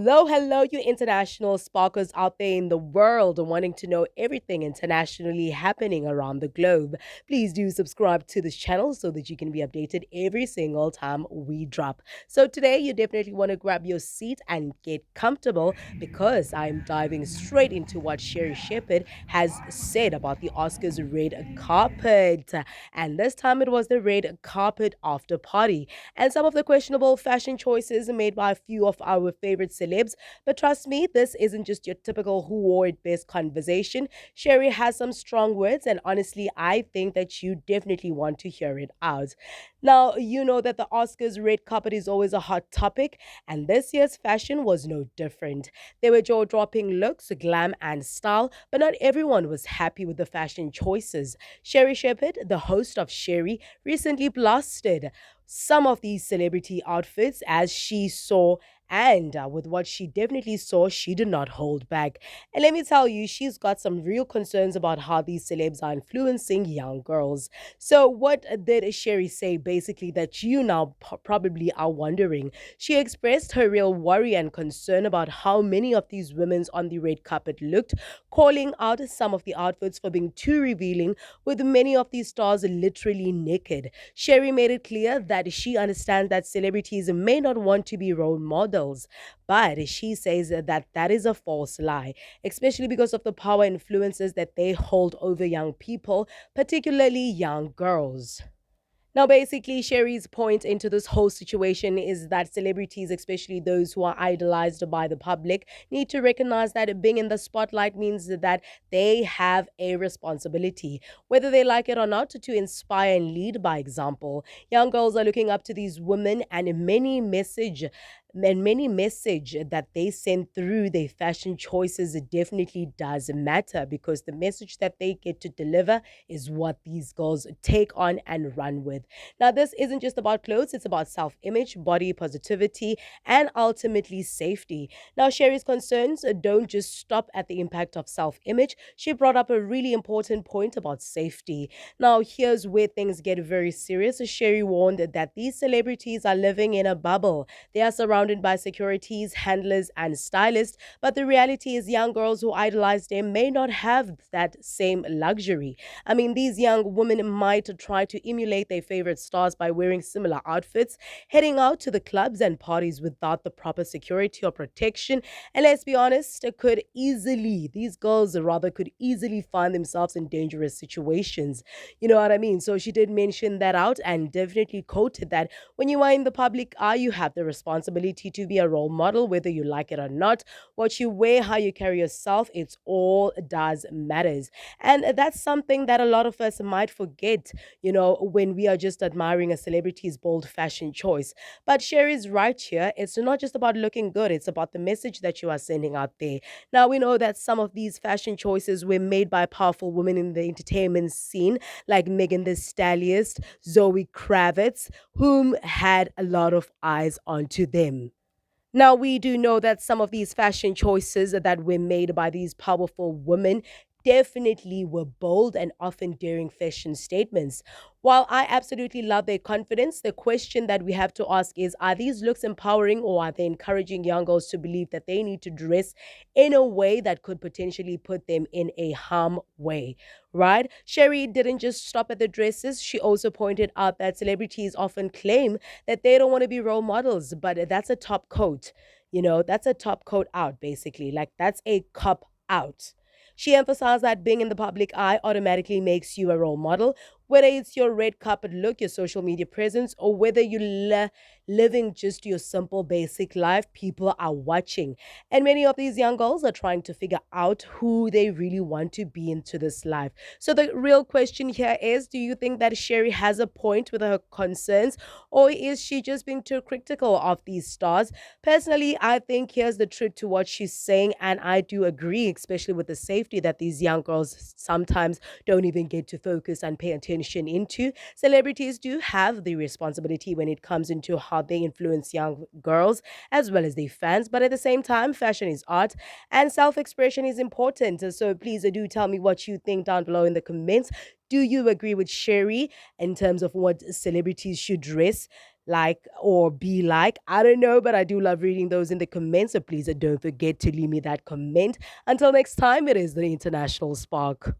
Hello, you international sparkers out there in the world wanting to know everything internationally happening around the globe. Please do subscribe to this channel so that you can be updated every single time we drop. So, today you definitely want to grab your seat and get comfortable because I'm diving straight into what Sherri Shepherd has said about the Oscars red carpet. And this time it was the red carpet after party and some of the questionable fashion choices made by a few of our favorite celebs. But trust me, this isn't just your typical who wore it best conversation. Sherry has some strong words, and honestly, I think that you definitely want to hear it out. Now, you know that the Oscars red carpet is always a hot topic, and this year's fashion was no different. There were jaw dropping looks, glam, and style, but not everyone was happy with the fashion choices. Sherri Shepherd, the host of Sherry, recently blasted some of these celebrity outfits as she saw. And with what she definitely saw, she did not hold back. And let me tell you, she's got some real concerns about how these celebs are influencing young girls. So, what did Sherry say basically that you now probably are wondering? She expressed her real worry and concern about how many of these women on the red carpet looked, calling out some of the outfits for being too revealing, with many of these stars literally naked. Sherry made it clear that she understands that celebrities may not want to be role models, but she says that that is a false lie, especially because of the power influences that they hold over young people, particularly young girls. Now, basically, Sherry's point into this whole situation is that celebrities, especially those who are idolized by the public, need to recognize that being in the spotlight means that they have a responsibility, whether they like it or not, to inspire and lead by example. Young girls are looking up to these women, and many message that they send through their fashion choices definitely does matter because the message that they get to deliver is what these girls take on and run with. Now, this isn't just about clothes, it's about self image, body positivity, and ultimately safety. Now, Sherry's concerns don't just stop at the impact of self image. She brought up a really important point about safety. Now, here's where things get very serious. Sherry warned that these celebrities are living in a bubble. They are surrounded by securities, handlers, and stylists, but the reality is young girls who idolize them may not have that same luxury. I mean, these young women might try to emulate their favorite stars by wearing similar outfits, heading out to the clubs and parties without the proper security or protection. And let's be honest, these girls rather could easily find themselves in dangerous situations. You know what I mean? So she did mention that out and definitely quoted that when you are in the public eye, you have the responsibility to be a role model, whether you like it or not. What you wear, how you carry yourself, it's all does matters. And that's something that a lot of us might forget, when we are just admiring a celebrity's bold fashion choice. But Sherry's right here. It's not just about looking good, it's about the message that you are sending out there. Now, we know that some of these fashion choices were made by powerful women in the entertainment scene, like Megan Thee Stallion, Zoe Kravitz, whom had a lot of eyes onto them. Now, we do know that some of these fashion choices that were made by these powerful women definitely were bold and often daring fashion statements. While I absolutely love their confidence, the question that we have to ask is, are these looks empowering or are they encouraging young girls to believe that they need to dress in a way that could potentially put them in a harm way? Right? Sherry didn't just stop at the dresses. She also pointed out that celebrities often claim that they don't want to be role models, but that's a top coat. That's a top coat out, basically. Like, that's a cop out. She emphasized that being in the public eye automatically makes you a role model, whether it's your red carpet look, your social media presence, or whether you're living just your simple, basic life, people are watching. And many of these young girls are trying to figure out who they really want to be into this life. So the real question here is, do you think that Sherry has a point with her concerns, or is she just being too critical of these stars? Personally, I think here's the truth to what she's saying, and I do agree, especially with the safety that these young girls sometimes don't even get to focus and pay attention into. Celebrities do have the responsibility when it comes into how they influence young girls as well as their fans, but at the same time, fashion is art and self expression is important. So please do tell me what you think down below in the comments. Do you agree with Sherry in terms of what celebrities should dress like or be like. I don't know, but I do love reading those in the comments. So please don't forget to leave me that comment. Until next time, it is the International Spark.